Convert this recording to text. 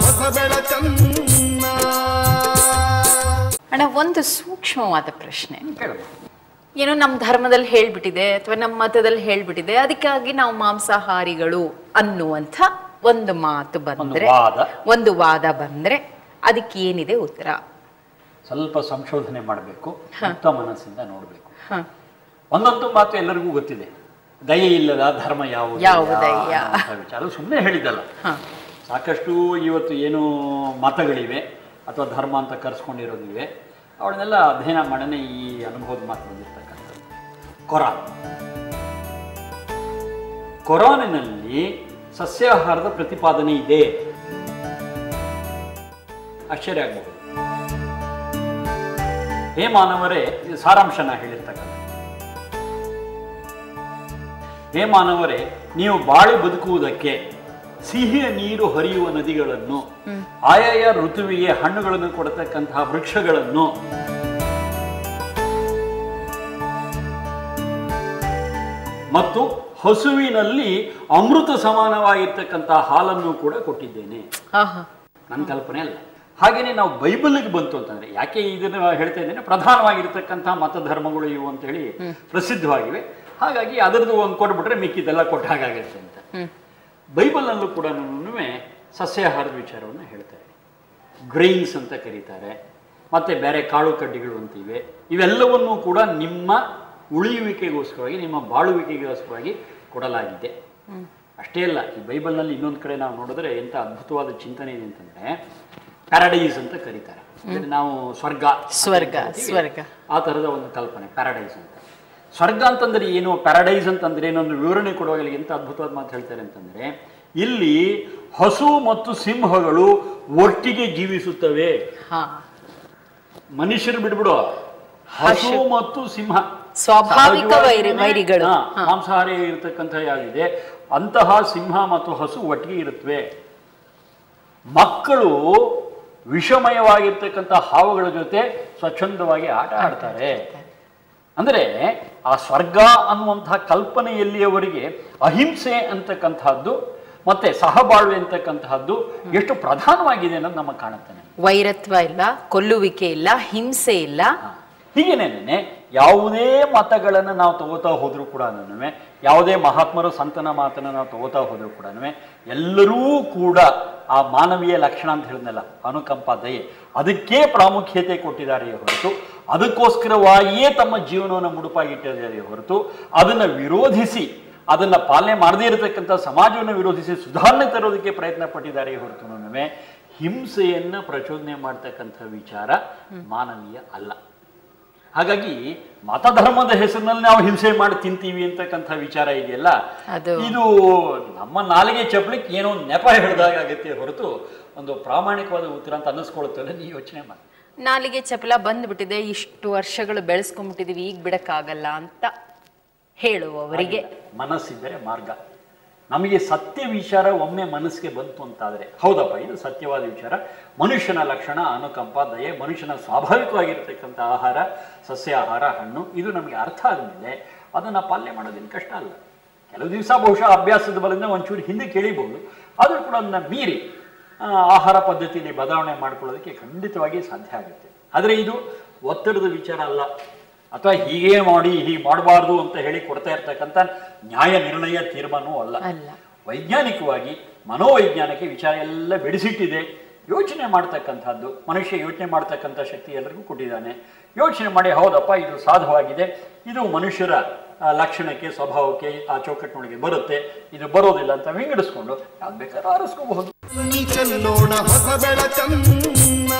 ಹೊಸ ಬೆಳಕನ್ನ. ಅಣ್ಣ, ಒಂದು ಸೂಕ್ಷ್ಮವಾದ ಪ್ರಶ್ನೆ. ಏನೋ ನಮ್ಮ ಧರ್ಮದಲ್ಲಿ ಹೇಳ್ಬಿಟ್ಟಿದೆ ಅಥವಾ ನಮ್ಮ ಮತದಲ್ಲಿ ಹೇಳ್ಬಿಟ್ಟಿದೆ, ಅದಕ್ಕಾಗಿ ನಾವು ಮಾಂಸಾಹಾರಿಗಳು ಅನ್ನುವಂಥ ಒಂದು ಮಾತು ಬಂದ್ರೆ, ಒಂದು ವಾದ ಬಂದ್ರೆ ಅದಕ್ಕೆ ಏನಿದೆ ಉತ್ತರ? ಸ್ವಲ್ಪ ಸಂಶೋಧನೆ ಮಾಡಬೇಕು, ಮುಕ್ತ ಮನಸ್ಸಿಂದ ನೋಡಬೇಕು. ಒಂದಂತೂ ಮಾತು ಎಲ್ಲರಿಗೂ ಗೊತ್ತಿದೆ, ದಯೆ ಇಲ್ಲದ ಧರ್ಮ ಯಾವುದಯ್ಯ ವಿಚಾರ ಸುಮ್ಮನೆ ಹೇಳಿದ್ದಲ್ಲ. ಸಾಕಷ್ಟು ಇವತ್ತು ಏನು ಮತಗಳಿವೆ ಅಥವಾ ಧರ್ಮ ಅಂತ ಕರೆಸ್ಕೊಂಡಿರೋದಿವೆ, ಅವಳನ್ನೆಲ್ಲ ಅಧ್ಯಯನ ಮಾಡನೆ ಈ ಅನುಭವದ ಮಾತು ಬಂದಿರ್ತಕ್ಕಂಥದ್ದು. ಕೊರಾನಿನಲ್ಲಿ ಸಸ್ಯಾಹಾರದ ಪ್ರತಿಪಾದನೆ ಇದೆ. ಆಶ್ಚರ್ಯ ಆಗಬಹುದು. ಹೇ ಮಾನವರೇ, ಸಾರಾಂಶನ ಹೇಳಿರ್ತಕ್ಕಂಥ, ಹೇ ಮಾನವರೇ, ನೀವು ಬಾಳಿ ಬದುಕುವುದಕ್ಕೆ ಸಿಹಿಯ ನೀರು ಹರಿಯುವ ನದಿಗಳನ್ನು, ಆಯಾಯ ಋತುವಿಗೆ ಹಣ್ಣುಗಳನ್ನು ಕೊಡತಕ್ಕಂತಹ ವೃಕ್ಷಗಳನ್ನು, ಮತ್ತು ಹಸುವಿನಲ್ಲಿ ಅಮೃತ ಸಮಾನವಾಗಿರ್ತಕ್ಕಂತಹ ಹಾಲನ್ನು ಕೂಡ ಕೊಟ್ಟಿದ್ದೇನೆ. ನನ್ನ ಕಲ್ಪನೆ ಅಲ್ಲ. ಹಾಗೇನೆ ನಾವು ಬೈಬಲ್ಗೆ ಬಂತು ಅಂತಂದ್ರೆ, ಯಾಕೆ ಇದನ್ನು ಹೇಳ್ತಾ ಇದ್ದೇನೆ, ಪ್ರಧಾನವಾಗಿರ್ತಕ್ಕಂತಹ ಮತಧರ್ಮಗಳು ಇವು ಅಂತೇಳಿ ಪ್ರಸಿದ್ಧವಾಗಿವೆ. ಹಾಗಾಗಿ ಅದರದ್ದು ಒಂದು ಕೊಟ್ಬಿಟ್ರೆ ಮಿಕ್ಕಿದೆಲ್ಲ ಕೊಟ್ಟ ಹಾಗಾಗುತ್ತೆ ಅಂತ. ಬೈಬಲ್ನಲ್ಲೂ ಕೂಡ ಸಸ್ಯಾಹಾರದ ವಿಚಾರವನ್ನು ಹೇಳ್ತಾರೆ. ಗ್ರೈನ್ಸ್ ಅಂತ ಕರೀತಾರೆ, ಮತ್ತೆ ಬೇರೆ ಕಾಳು ಕಡ್ಡಿಗಳು ಅಂತಿವೆ. ಇವೆಲ್ಲವನ್ನೂ ಕೂಡ ನಿಮ್ಮ ಉಳಿಯುವಿಕೆಗೋಸ್ಕರವಾಗಿ, ನಿಮ್ಮ ಬಾಳುವಿಕೆಗೋಸ್ಕರವಾಗಿ ಕೊಡಲಾಗಿದೆ. ಅಷ್ಟೇ ಅಲ್ಲ, ಈ ಬೈಬಲ್ನಲ್ಲಿ ಇನ್ನೊಂದು ಕಡೆ ನಾವು ನೋಡಿದ್ರೆ ಎಂಥ ಅದ್ಭುತವಾದ ಚಿಂತನೆ ಇದೆ ಅಂತಂದ್ರೆ, ಪ್ಯಾರಡೈಸ್ ಅಂತ ಕರೀತಾರೆ. ನಾವು ಸ್ವರ್ಗ ಆ ಥರದ ಒಂದು ಕಲ್ಪನೆ, ಪ್ಯಾರಡೈಸ್ ಅಂತ. ಸ್ವರ್ಗ ಅಂತಂದ್ರೆ ಏನು, ಪ್ಯಾರಡೈಸ್ ಅಂತಂದ್ರೆ ಏನೊಂದು ವಿವರಣೆ ಕೊಡುವಾಗ ಎಂಥ ಅದ್ಭುತವಾದ ಮಾತು ಹೇಳ್ತಾರೆ ಅಂತಂದ್ರೆ, ಇಲ್ಲಿ ಹಸು ಮತ್ತು ಸಿಂಹಗಳು ಒಟ್ಟಿಗೆ ಜೀವಿಸುತ್ತವೆ. ಮನುಷ್ಯರು ಬಿಡ್ಬಿಡು, ಹಸು ಮತ್ತು ಸಿಂಹ ಸ್ವಾಭಾವಿಕ ವೈರಿಗಳು, ಮಾಂಸಾಹಾರಿ ಇರತಕ್ಕಂಥ ಯಾವಿದೆ ಅಂತಹ ಸಿಂಹ ಮತ್ತು ಹಸು ಒಟ್ಟಿಗೆ ಇರುತ್ತವೆ. ಮಕ್ಕಳು ವಿಷಮಯವಾಗಿರ್ತಕ್ಕಂಥ ಹಾವುಗಳ ಜೊತೆ ಸ್ವಚ್ಛಂದವಾಗಿ ಆಟ ಆಡ್ತಾರೆ. ಅಂದರೆ ಆ ಸ್ವರ್ಗ ಅನ್ನುವಂತಹ ಕಲ್ಪನೆಯಲ್ಲಿಯವರಿಗೆ ಅಹಿಂಸೆ ಅಂತಕ್ಕಂತಹದ್ದು ಮತ್ತೆ ಸಹಬಾಳ್ವೆ ಅಂತಕ್ಕಂತಹದ್ದು ಎಷ್ಟು ಪ್ರಧಾನವಾಗಿದೆ ಅನ್ನೋದು ನಮಗೆ ಕಾಣುತ್ತೆ. ವೈರತ್ವ ಇಲ್ಲ, ಕೊಲ್ಲುವಿಕೆ ಇಲ್ಲ, ಹಿಂಸೆ ಇಲ್ಲ. ಹೀಗೇನೇನೆ ಯಾವುದೇ ಮತಗಳನ್ನು ನಾವು ತಗೋತಾ ಹೋದ್ರೂ ಕೂಡ, ಯಾವುದೇ ಮಹಾತ್ಮರು ಸಂತನ ಮಾತನ್ನು ನಾವು ತಗೋತಾ ಹೋದ್ರೂ ಕೂಡ ಎಲ್ಲರೂ ಕೂಡ ಆ ಮಾನವೀಯ ಲಕ್ಷಣ ಅಂತ ಹೇಳಿದ್ನಲ್ಲ, ಅನುಕಂಪ, ದಯೆ, ಅದಕ್ಕೆ ಪ್ರಾಮುಖ್ಯತೆ ಕೊಟ್ಟಿದ್ದಾರೆ ಹೊರತು, ಅದಕ್ಕೋಸ್ಕರವಾಗಿಯೇ ತಮ್ಮ ಜೀವನವನ್ನು ಮುಡುಪಾಗಿಟ್ಟಿದ್ದಾರೆ ಹೊರತು, ಅದನ್ನು ವಿರೋಧಿಸಿ, ಅದನ್ನು ಪಾಲನೆ ಮಾಡದೇ ಇರತಕ್ಕಂಥ ಸಮಾಜವನ್ನು ವಿರೋಧಿಸಿ ಸುಧಾರಣೆ ತರೋದಕ್ಕೆ ಪ್ರಯತ್ನ ಪಟ್ಟಿದ್ದಾರೆ ಹೊರತು ಹಿಂಸೆಯನ್ನು ಪ್ರಚೋದನೆ ಮಾಡ್ತಕ್ಕಂಥ ವಿಚಾರ ಮಾನವೀಯ ಅಲ್ಲ. ಹಾಗಾಗಿ ಮತಧರ್ಮದ ಹೆಸರಿನಲ್ಲಿ ನಾವು ಹಿಂಸೆ ಮಾಡಿ ತಿಂತೀವಿ ಅಂತಕ್ಕಂಥ ವಿಚಾರ ಇದೆಯಲ್ಲ, ಇದು ನಮ್ಮ ನಾಲಿಗೆ ಚಪ್ಪಲಿಕ್ಕೆ ಏನೋ ನೆಪ ಹಿಡಿದಾಗತ್ತೆ ಹೊರತು ಒಂದು ಪ್ರಾಮಾಣಿಕವಾದ ಉತ್ತರ ಅಂತ ಅನ್ನಿಸ್ಕೊಳ್ಳುತ್ತಲ್ಲ. ನೀವು ಯೋಚನೆ ಮಾಡಿ, ನಾಲಿಗೆ ಚಪಲ ಬಂದ್ಬಿಟ್ಟಿದೆ, ಇಷ್ಟು ವರ್ಷಗಳು ಬೆಳೆಸ್ಕೊಂಡ್ಬಿಟ್ಟಿದೀವಿ, ಈಗ ಬಿಡಕ್ಕಾಗಲ್ಲ ಅಂತ ಹೇಳುವವರಿಗೆ ಮನಸ್ಸಿದ್ದರೆ ಮಾರ್ಗ. ನಮಗೆ ಸತ್ಯ ವಿಚಾರ ಒಮ್ಮೆ ಮನಸ್ಸಿಗೆ ಬಂತು ಅಂತಾದರೆ, ಹೌದಪ್ಪ ಇದು ಸತ್ಯವಾದ ವಿಚಾರ, ಮನುಷ್ಯನ ಲಕ್ಷಣ ಅನುಕಂಪ, ದಯೆ, ಮನುಷ್ಯನ ಸ್ವಾಭಾವಿಕವಾಗಿರ್ತಕ್ಕಂಥ ಆಹಾರ, ಸಸ್ಯಾಹಾರ, ಹಣ್ಣು, ಇದು ನಮಗೆ ಅರ್ಥ ಆದಮೇಲೆ ಅದನ್ನು ಪಾಲನೆ ಮಾಡೋದೇನು ಕಷ್ಟ ಅಲ್ಲ. ಕೆಲವು ದಿವಸ ಬಹುಶಃ ಅಭ್ಯಾಸದ ಬಲದಿಂದ ಒಂಚೂರು ಹಿಂದೆ ಕೇಳಿಬಹುದು, ಆದರೂ ಕೂಡ ಅದನ್ನ ಮೀರಿ ಆಹಾರ ಪದ್ಧತಿಯಲ್ಲಿ ಬದಲಾವಣೆ ಮಾಡ್ಕೊಳ್ಳೋದಕ್ಕೆ ಖಂಡಿತವಾಗಿ ಸಾಧ್ಯ ಆಗುತ್ತೆ. ಆದರೆ ಇದು ಒತ್ತಡದ ವಿಚಾರ ಅಲ್ಲ, ಅಥವಾ ಹೀಗೆ ಮಾಡಿ ಹೀಗೆ ಮಾಡಬಾರ್ದು ಅಂತ ಹೇಳಿ ಕೊಡ್ತಾ ಇರ್ತಕ್ಕಂಥ ನ್ಯಾಯ ನಿರ್ಣಯ ತೀರ್ಮಾನವೂ ಅಲ್ಲ. ವೈಜ್ಞಾನಿಕವಾಗಿ ಮನೋವೈಜ್ಞಾನಿಕ ವಿಚಾರ ಎಲ್ಲ ಬೆಳೆಸಿಟ್ಟಿದೆ. ಯೋಚನೆ ಮಾಡ್ತಕ್ಕಂಥದ್ದು, ಮನುಷ್ಯ ಯೋಚನೆ ಮಾಡ್ತಕ್ಕಂಥ ಶಕ್ತಿ ಎಲ್ಲರಿಗೂ ಕೊಟ್ಟಿದ್ದಾನೆ. ಯೋಚನೆ ಮಾಡಿ, ಹೌದಪ್ಪ ಇದು ಸಾಧುವಾಗಿದೆ, ಇದು ಮನುಷ್ಯರ ಲಕ್ಷಣಕ್ಕೆ, ಸ್ವಭಾವಕ್ಕೆ, ಆ ಚೌಕಟ್ಟಿನೊಳಗೆ ಬರುತ್ತೆ, ಇದು ಬರೋದಿಲ್ಲ ಅಂತ ವಿಂಗಡಿಸ್ಕೊಂಡು ಯಾವ್ದು ಬೇಕಾದ್ರೂ ಆರಿಸ್ಕೋಬಹುದು. ಚೆಲ್ಲೋಣ ಹೊಸ ಬೆಳಕನ್ನ.